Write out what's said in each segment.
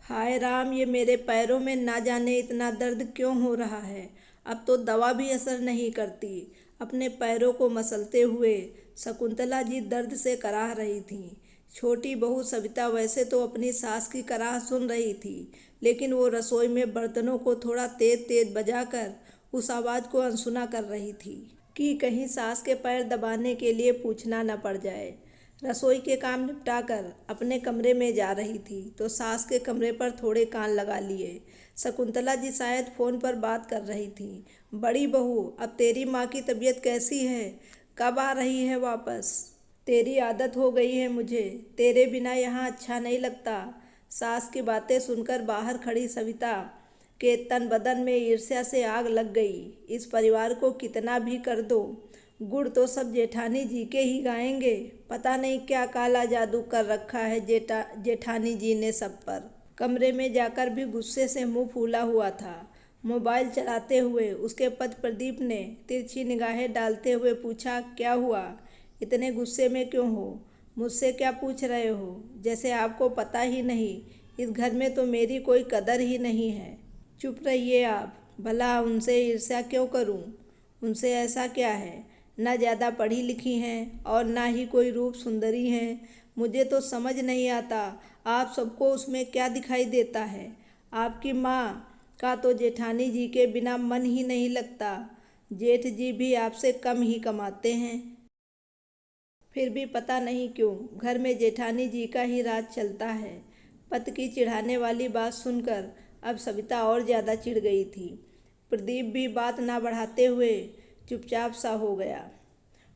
हाय राम, ये मेरे पैरों में ना जाने इतना दर्द क्यों हो रहा है। अब तो दवा भी असर नहीं करती। अपने पैरों को मसलते हुए शकुंतला जी दर्द से कराह रही थीं। छोटी बहू सविता वैसे तो अपनी सास की कराह सुन रही थी, लेकिन वो रसोई में बर्तनों को थोड़ा तेज तेज बजाकर उस आवाज़ को अनसुना कर रही थी कि कहीं सास के पैर दबाने के लिए पूछना न पड़ जाए। रसोई के काम निपटाकर अपने कमरे में जा रही थी तो सास के कमरे पर थोड़े कान लगा लिए। शकुंतला जी शायद फ़ोन पर बात कर रही थी। बड़ी बहू, अब तेरी माँ की तबीयत कैसी है? कब आ रही है वापस? तेरी आदत हो गई है मुझे, तेरे बिना यहाँ अच्छा नहीं लगता। सास की बातें सुनकर बाहर खड़ी सविता के तन बदन में ईर्ष्या से आग लग गई। इस परिवार को कितना भी कर दो, गुड़ तो सब जेठानी जी के ही गाएंगे। पता नहीं क्या काला जादू कर रखा है जेठानी जी ने सब पर। कमरे में जाकर भी गुस्से से मुंह फूला हुआ था। मोबाइल चलाते हुए उसके पति प्रदीप ने तिरछी निगाहें डालते हुए पूछा, क्या हुआ? इतने गुस्से में क्यों हो? मुझसे क्या पूछ रहे हो? जैसे आपको पता ही नहीं, इस घर में तो मेरी कोई कदर ही नहीं है। चुप रहिए आप। भला उनसे ईर्ष्या क्यों करूं? उनसे ऐसा क्या है? ना ज़्यादा पढ़ी लिखी हैं और ना ही कोई रूप सुंदरी हैं। मुझे तो समझ नहीं आता आप सबको उसमें क्या दिखाई देता है। आपकी माँ का तो जेठानी जी के बिना मन ही नहीं लगता। जेठ जी भी आपसे कम ही कमाते हैं, फिर भी पता नहीं क्यों घर में जेठानी जी का ही राज चलता है। पति की चिढ़ाने वाली बात सुनकर अब सविता और ज़्यादा चिढ़ गई थी। प्रदीप भी बात ना बढ़ाते हुए चुपचाप सा हो गया।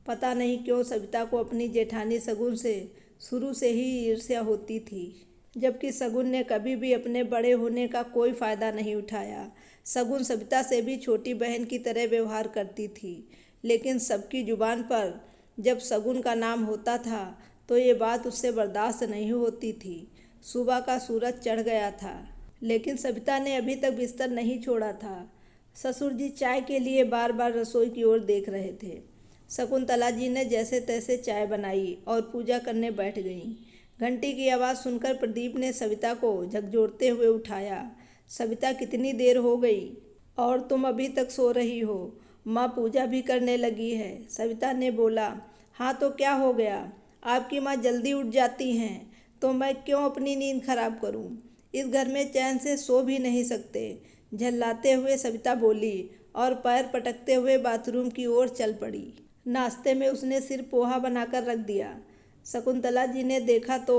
पता नहीं क्यों सविता को अपनी जेठानी शगुन से शुरू से ही ईर्ष्या होती थी, जबकि शगुन ने कभी भी अपने बड़े होने का कोई फ़ायदा नहीं उठाया। शगुन सविता से भी छोटी बहन की तरह व्यवहार करती थी, लेकिन सबकी जुबान पर जब शगुन का नाम होता था तो ये बात उससे बर्दाश्त नहीं होती थी। सुबह का सूरज चढ़ गया था, लेकिन सविता ने अभी तक बिस्तर नहीं छोड़ा था। ससुर जी चाय के लिए बार बार रसोई की ओर देख रहे थे। शकुंतला जी ने जैसे तैसे चाय बनाई और पूजा करने बैठ गईं। घंटी की आवाज़ सुनकर प्रदीप ने सविता को झकझोरते हुए उठाया। सविता, कितनी देर हो गई और तुम अभी तक सो रही हो? माँ पूजा भी करने लगी है। सविता ने बोला। हाँ तो क्या हो गया? आपकी माँ जल्दी उठ जाती हैं तो मैं क्यों अपनी नींद खराब करूं? इस घर में चैन से सो भी नहीं सकते। झल्लाते हुए सविता बोली और पैर पटकते हुए बाथरूम की ओर चल पड़ी। नाश्ते में उसने सिर्फ पोहा बनाकर रख दिया। शकुंतला जी ने देखा तो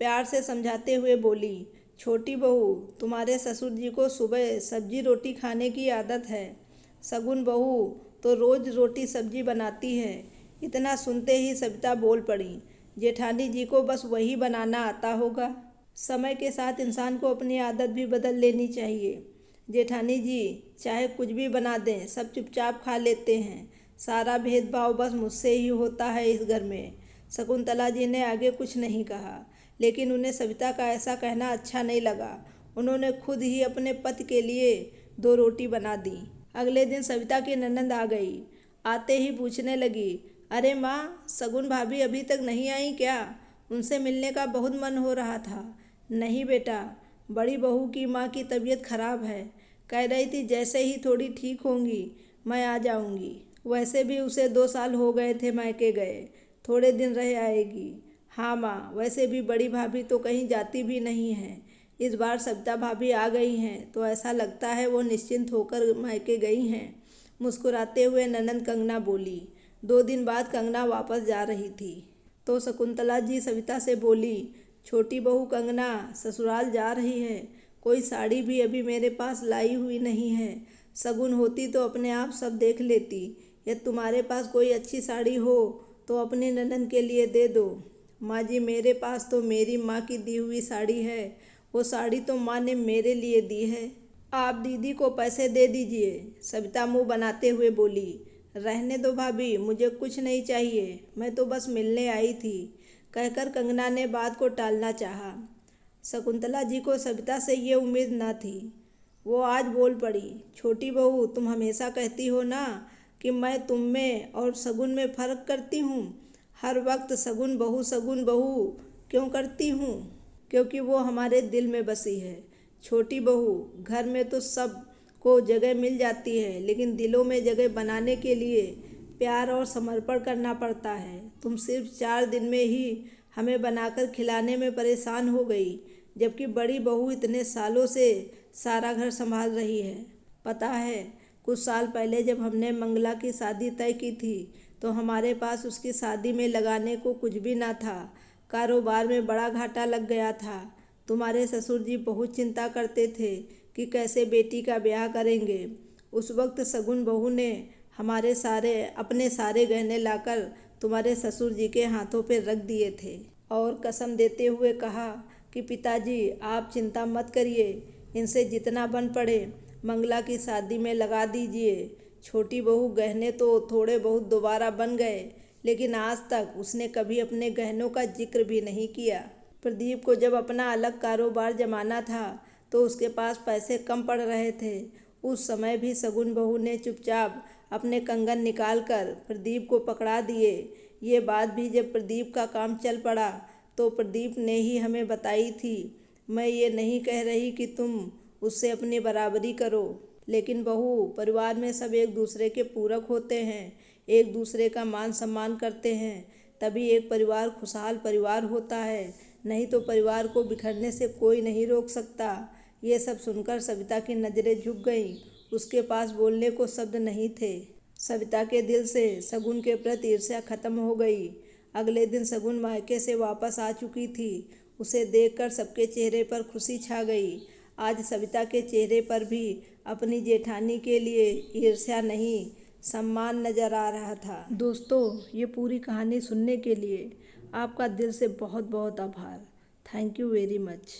प्यार से समझाते हुए बोली, छोटी बहू, तुम्हारे ससुर जी को सुबह सब्जी रोटी खाने की आदत है। सगुन बहू तो रोज़ रोटी सब्जी बनाती है। इतना सुनते ही सविता बोल पड़ी, जेठानी जी को बस वही बनाना आता होगा। समय के साथ इंसान को अपनी आदत भी बदल लेनी चाहिए। जेठानी जी चाहे कुछ भी बना दें, सब चुपचाप खा लेते हैं। सारा भेदभाव बस मुझसे ही होता है इस घर में। शकुंतला जी ने आगे कुछ नहीं कहा, लेकिन उन्हें सविता का ऐसा कहना अच्छा नहीं लगा। उन्होंने खुद ही अपने पति के लिए 2 रोटी बना दी। अगले दिन सविता की ननंद आ गई। आते ही पूछने लगी, अरे माँ, सगुन भाभी अभी तक नहीं आई क्या? उनसे मिलने का बहुत मन हो रहा था। नहीं बेटा, बड़ी बहू की माँ की तबीयत खराब है। कह रही थी जैसे ही थोड़ी ठीक होंगी मैं आ जाऊंगी। वैसे भी उसे 2 साल हो गए थे मायके गए, थोड़े दिन रह आएगी। हाँ माँ, वैसे भी बड़ी भाभी तो कहीं जाती भी नहीं है। इस बार सविता भाभी आ गई हैं तो ऐसा लगता है वो निश्चिंत होकर मायके गई हैं। मुस्कुराते हुए ननंद कंगना बोली। 2 दिन बाद कंगना वापस जा रही थी तो शकुंतला जी सविता से बोली, छोटी बहू कंगना ससुराल जा रही है। कोई साड़ी भी अभी मेरे पास लाई हुई नहीं है। सगुन होती तो अपने आप सब देख लेती। यदि तुम्हारे पास कोई अच्छी साड़ी हो तो अपनी ननंद के लिए दे दो। माँ जी, मेरे पास तो मेरी माँ की दी हुई साड़ी है। वो साड़ी तो माँ ने मेरे लिए दी है। आप दीदी को पैसे दे दीजिए। सविता मुंह बनाते हुए बोली। रहने दो भाभी, मुझे कुछ नहीं चाहिए, मैं तो बस मिलने आई थी, कहकर कंगना ने बात को टालना चाहा। शकुंतला जी को सविता से ये उम्मीद न थी। वो आज बोल पड़ी, छोटी बहू, तुम हमेशा कहती हो ना कि मैं तुम में और सगुन में फ़र्क करती हूँ। हर वक्त सगुन बहू क्यों करती हूँ? क्योंकि वो हमारे दिल में बसी है। छोटी बहू, घर में तो सब को जगह मिल जाती है, लेकिन दिलों में जगह बनाने के लिए प्यार और समर्पण करना पड़ता है। तुम सिर्फ 4 दिन में ही हमें बनाकर खिलाने में परेशान हो गई, जबकि बड़ी बहू इतने सालों से सारा घर संभाल रही है। पता है, कुछ साल पहले जब हमने मंगला की शादी तय की थी, तो हमारे पास उसकी शादी में लगाने को कुछ भी ना था। कारोबार में बड़ा घाटा लग गया था। तुम्हारे ससुर जी बहुत चिंता करते थे कि कैसे बेटी का ब्याह करेंगे। उस वक्त सगुन बहू ने अपने सारे गहने लाकर तुम्हारे ससुर जी के हाथों पे रख दिए थे और कसम देते हुए कहा कि पिताजी, आप चिंता मत करिए, इनसे जितना बन पड़े मंगला की शादी में लगा दीजिए। छोटी बहू, गहने तो थोड़े बहुत दोबारा बन गए, लेकिन आज तक उसने कभी अपने गहनों का जिक्र भी नहीं किया। प्रदीप को जब अपना अलग कारोबार जमाना था तो उसके पास पैसे कम पड़ रहे थे। उस समय भी सगुन बहू ने चुपचाप अपने कंगन निकाल कर प्रदीप को पकड़ा दिए। ये बात भी जब प्रदीप का काम चल पड़ा तो प्रदीप ने ही हमें बताई थी। मैं ये नहीं कह रही कि तुम उससे अपनी बराबरी करो, लेकिन बहू, परिवार में सब एक दूसरे के पूरक होते हैं, एक दूसरे का मान सम्मान करते हैं, तभी एक परिवार खुशहाल परिवार होता है। नहीं तो परिवार को बिखरने से कोई नहीं रोक सकता। ये सब सुनकर सविता की नज़रें झुक गईं। उसके पास बोलने को शब्द नहीं थे। सविता के दिल से सगुन के प्रति ईर्ष्या खत्म हो गई। अगले दिन सगुन मायके से वापस आ चुकी थी। उसे देखकर सबके चेहरे पर खुशी छा गई। आज सविता के चेहरे पर भी अपनी जेठानी के लिए ईर्ष्या नहीं, सम्मान नजर आ रहा था। दोस्तों, ये पूरी कहानी सुनने के लिए आपका दिल से बहुत बहुत आभार। Thank you very much.